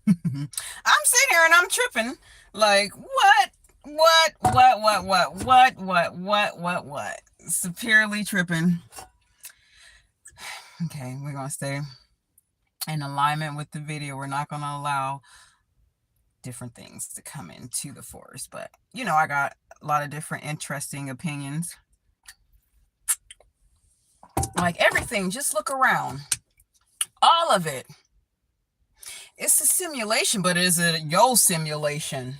I'm sitting here and I'm tripping. Like, what? Superiorly tripping. Okay, we're gonna stay in alignment with the video. We're not gonna allow different things to come into the forest. But I got a lot of different interesting opinions. Like everything, just look around. All of it. It's a simulation, but is it your simulation?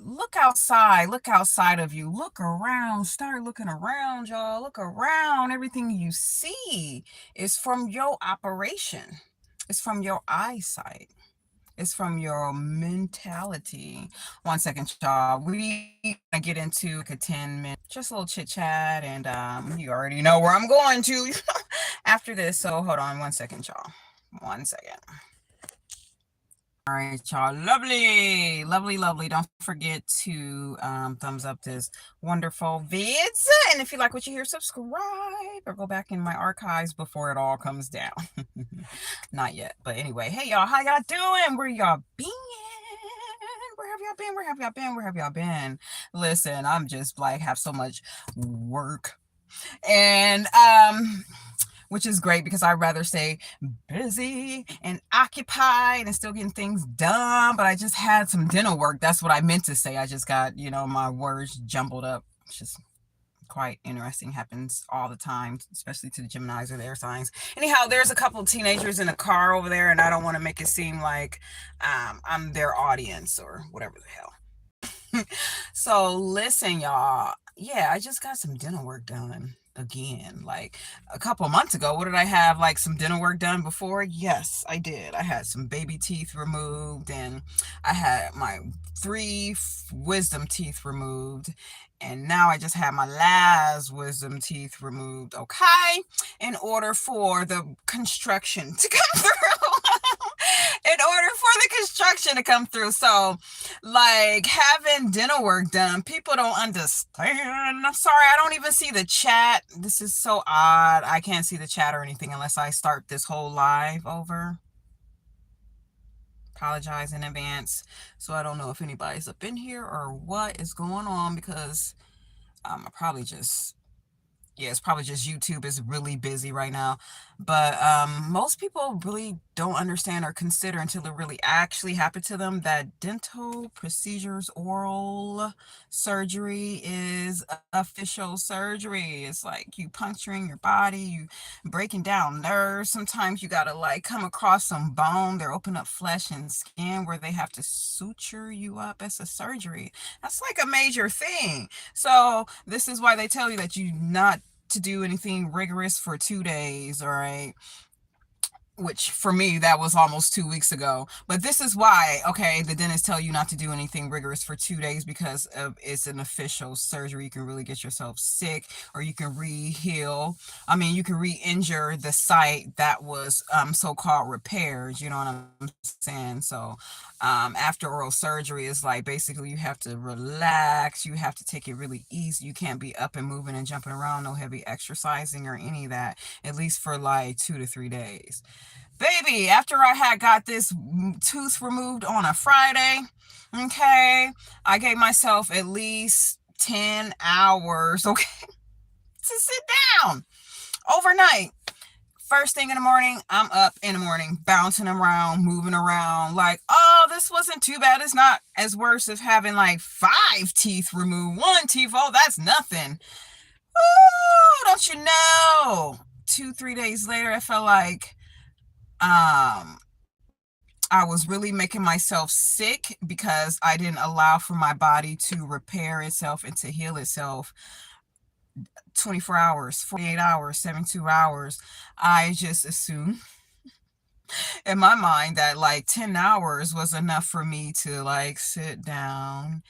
Look outside of you, look around, start looking around, y'all. Look around. Everything you see is from your operation, it's from your eyesight, it's from your mentality. 1 second, y'all. We get into like a 10-minute just a little chit chat, and you already know where I'm going to after this, so hold on 1 second, y'all. 1 second. All right, y'all. Lovely, lovely, lovely. Don't forget to thumbs up this wonderful vids. And if you like what you hear, subscribe or go back in my archives before it all comes down. Not yet. But anyway, hey, y'all. How y'all doing? Where y'all been? Where have y'all been? Where have y'all been? Where have y'all been? Listen, I'm just like have so much work. And which is great because I'd rather stay busy and occupied and still getting things done. But I just had some dental work. That's what I meant to say. I just got, my words jumbled up. It's just quite interesting. Happens all the time, especially to the Geminis or the air signs. Anyhow, there's a couple of teenagers in a car over there, and I don't want to make it seem like I'm their audience or whatever the hell. So listen, y'all. Yeah, I just got some dental work done again. Like a couple of months ago, what did I have? Like some dental work done before? Yes, I did. I had some baby teeth removed, and I had my three wisdom teeth removed. And now I just had my last wisdom teeth removed, okay? In order for the construction to come through. In order for the construction to come through. So, like having dental work done, people don't understand. I'm sorry, I don't even see the chat. This is so odd. I can't see the chat or anything unless I start this whole live over. Apologize in advance. So I don't know if anybody's up in here or what is going on, because I probably just it's probably just YouTube is really busy right now. But most people really don't understand or consider until it really actually happened to them that dental procedures, oral surgery is official surgery. It's like you puncturing your body, you breaking down nerves. Sometimes you gotta like come across some bone. They're opening up flesh and skin where they have to suture you up. It's a surgery. That's like a major thing. So this is why they tell you that you not to do anything rigorous for 2 days, all right? Which for me, that was almost 2 weeks ago. But this is why, okay, the dentist tell you not to do anything rigorous for 2 days, because it's an official surgery. You can really get yourself sick, or you can re-heal. I mean, you can re-injure the site that was so-called repaired. You know what I'm saying? So after oral surgery, is like basically you have to relax. You have to take it really easy. You can't be up and moving and jumping around, no heavy exercising or any of that, at least for like 2 to 3 days. Baby, after I had got this tooth removed on a Friday, okay, I gave myself at least 10 hours, okay, to sit down overnight. First thing in the morning, I'm up in the morning, bouncing around, moving around, like, oh, this wasn't too bad. It's not as worse as having like 5 teeth removed. 1 teeth, oh, that's nothing. Oh, don't you know? 2, 3 days later, I felt like I was really making myself sick because I didn't allow for my body to repair itself and to heal itself. 24 hours, 48 hours, 72 hours. I just assumed in my mind that like 10 hours was enough for me to like sit down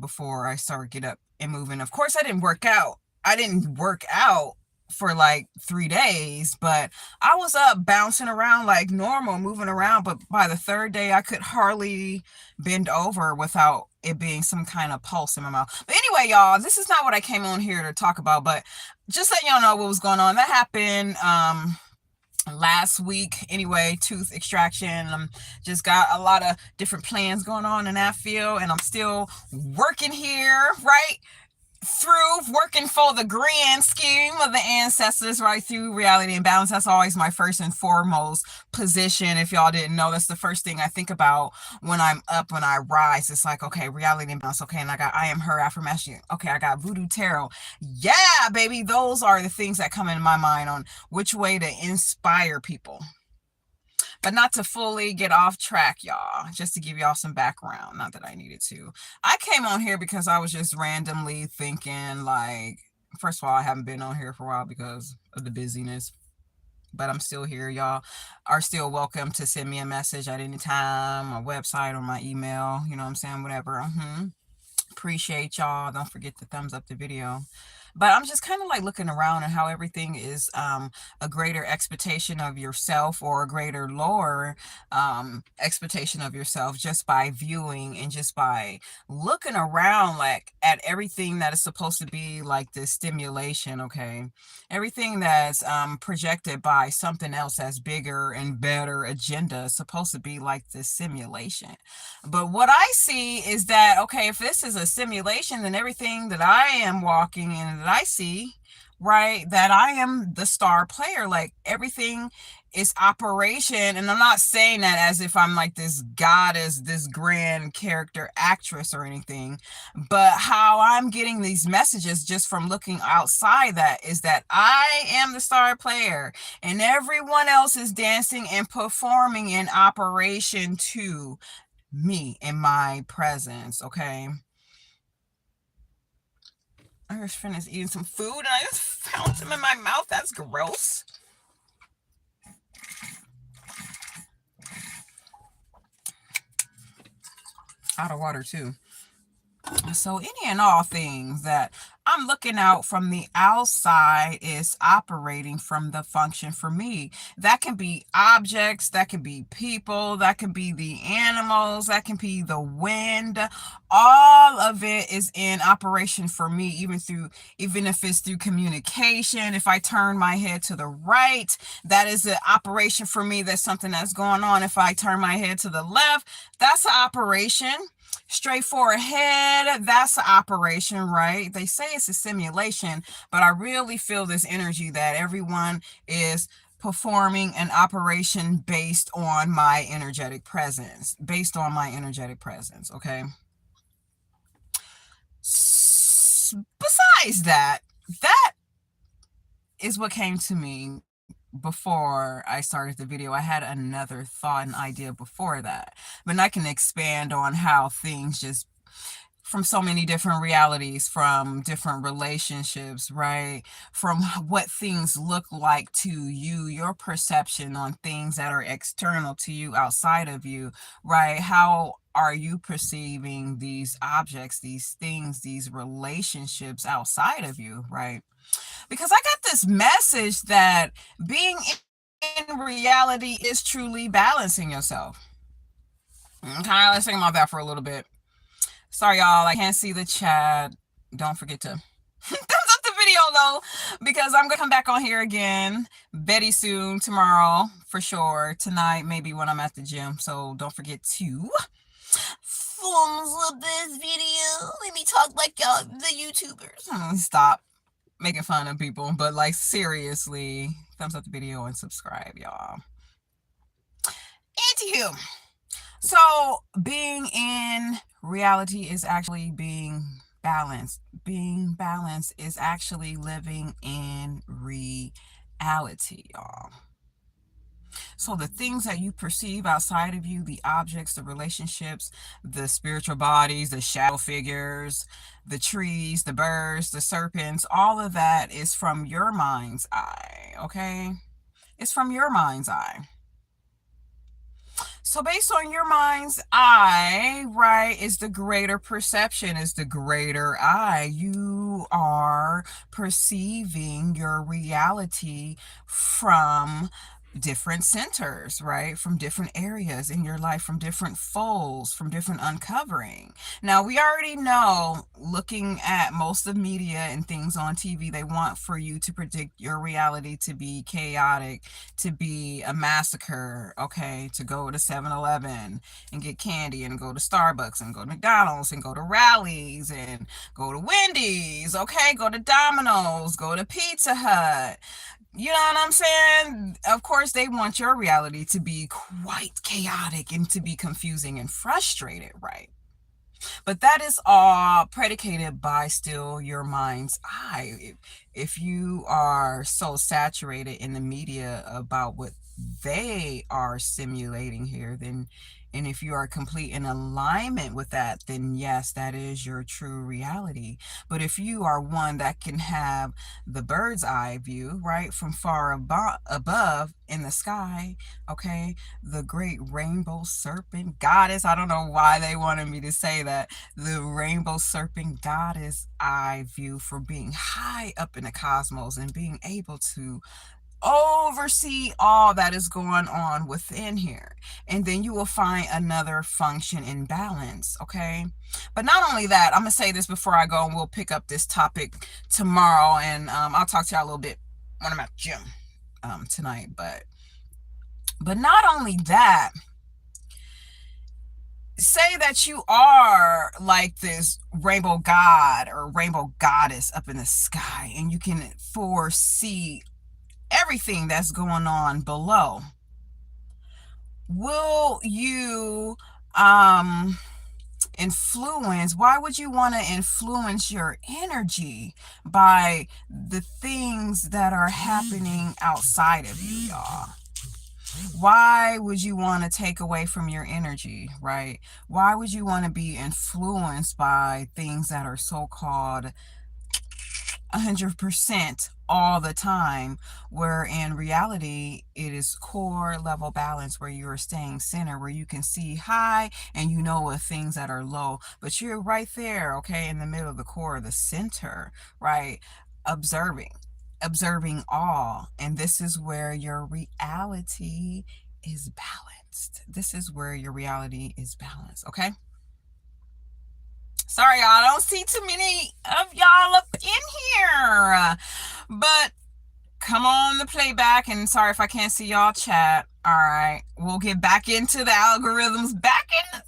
before I start get up and moving. Of course, I didn't work out. I didn't work out for like 3 days, but I was up bouncing around like normal, moving around. But by the third day, I could hardly bend over without it being some kind of pulse in my mouth. But anyway, y'all, this is not what I came on here to talk about, but just let y'all know what was going on. That happened last week anyway, tooth extraction. Just got a lot of different plans going on in that field, and I'm still working here, right? Through working for the grand scheme of the ancestors, right, through reality and balance. That's always my first and foremost position. If y'all didn't know, that's the first thing I think about when I'm up, when I rise. It's like, okay, reality and balance. Okay, and I got I am her affirmation. Okay, I got voodoo tarot. Yeah, baby, those are the things that come into my mind on which way to inspire people. But not to fully get off track, y'all, just to give y'all some background, not that I needed to. I came on here because I was just randomly thinking, like, first of all, I haven't been on here for a while because of the busyness, but I'm still here. Y'all are still welcome to send me a message at any time, my website or my email, you know what I'm saying, whatever. Appreciate y'all. Don't forget to thumbs up the video. But I'm just kind of like looking around and how everything is a greater expectation of yourself, or a greater lower expectation of yourself, just by viewing and just by looking around, like at everything that is supposed to be like this stimulation. Okay, everything that's projected by something else that's bigger and better agenda is supposed to be like this simulation. But what I see is that, okay, if this is a simulation, then everything that I am walking in, that I see, right, that I am the star player. Like everything is operation. And I'm not saying that as if I'm like this goddess, this grand character actress or anything, but how I'm getting these messages just from looking outside, that is that I am the star player and everyone else is dancing and performing in operation too, me in my presence. Okay, I just finished eating some food and I just found some in my mouth. That's gross. Out of water too. So any and all things that I'm looking out from the outside is operating from the function for me. That can be objects, that can be people, that can be the animals, that can be the wind. All of it is in operation for me, even if it's through communication. If I turn my head to the right, that is an operation for me. That's something that's going on. If I turn my head to the left, that's an operation. Straight forehead, that's the operation, right? They say it's a simulation, but I really feel this energy that everyone is performing an operation based on my energetic presence, okay? Besides that, that is what came to me before I started the video. I had another thought and idea before that, but I can expand on how things just, from so many different realities, from different relationships, right? From what things look like to you, your perception on things that are external to you, outside of you, right? How are you perceiving these objects, these things, these relationships outside of you, right? Because I got this message that being in reality is truly balancing yourself. Okay, let's think about that for a little bit. Sorry, y'all, I can't see the chat. Don't forget to thumbs up the video, though, because I'm going to come back on here again very soon, tomorrow, for sure. Tonight, maybe when I'm at the gym. So don't forget to thumbs up this video. Let me talk like y'all, the YouTubers. Stop making fun of people, but like seriously, thumbs up the video and subscribe, y'all. Anywho, so being in reality is actually being balanced. Being balanced is actually living in reality, y'all. So the things that you perceive outside of you, the objects, the relationships, the spiritual bodies, the shadow figures, the trees, the birds, the serpents, all of that is from your mind's eye, okay? It's from your mind's eye. So based on your mind's eye, right, is the greater perception, is the greater eye. You are perceiving your reality from different centers, right? From different areas in your life, from different folds, from different uncovering. Now, we already know, looking at most of media and things on TV, they want for you to predict your reality to be chaotic, to be a massacre, okay? To go to 7-Eleven and get candy and go to Starbucks and go to McDonald's and go to rallies and go to Wendy's, okay? Go to Domino's, go to Pizza Hut. You know what I'm saying? Of course, they want your reality to be quite chaotic and to be confusing and frustrated, right? But that is all predicated by still your mind's eye. If you are so saturated in the media about what they are simulating here, then, and if you are complete in alignment with that, then yes, that is your true reality. But if you are one that can have the bird's eye view, right, from far above in the sky, okay, the great rainbow serpent goddess, I don't know why they wanted me to say that, the rainbow serpent goddess eye view, for being high up in the cosmos and being able to oversee all that is going on within here. And then you will find another function in balance, okay? But not only that, I'm gonna say this before I go, and we'll pick up this topic tomorrow, and I'll talk to y'all a little bit when I'm at the gym tonight. But not only that, say that you are like this rainbow god or rainbow goddess up in the sky, and you can foresee everything that's going on below. Will you influence, why would you want to influence your energy by the things that are happening outside of you, y'all? Why would you want to take away from your energy, right? Why would you want to be influenced by things that are so-called 100% all the time, where in reality it is core level balance, where you're staying center, where you can see high and you know of things that are low, but you're right there, okay, in the middle of the core, the center, right? Observing all. And this is where your reality is balanced. This is where your reality is balanced, okay? Sorry, y'all, I don't see too many of y'all up in here. But come on the playback, and sorry if I can't see y'all chat. All right, we'll get back into the algorithms, back in the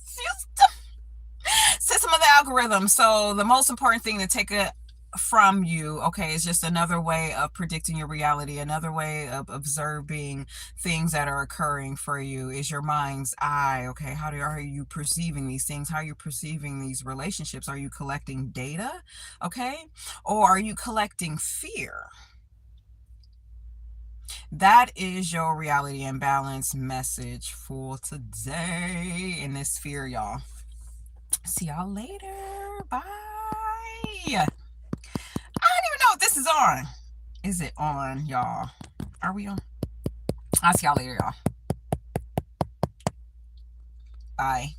system of the algorithm. So the most important thing to take it from you, okay, is just another way of predicting your reality, another way of observing things that are occurring for you, is your mind's eye, okay? Are you perceiving these things? How are you perceiving these relationships? Are you collecting data, okay? Or are you collecting fear? That is your reality and balance message for today in this sphere, y'all. See y'all later. Bye. I don't even know if this is on. Is it on, y'all? Are we on? I'll see y'all later, y'all. Bye.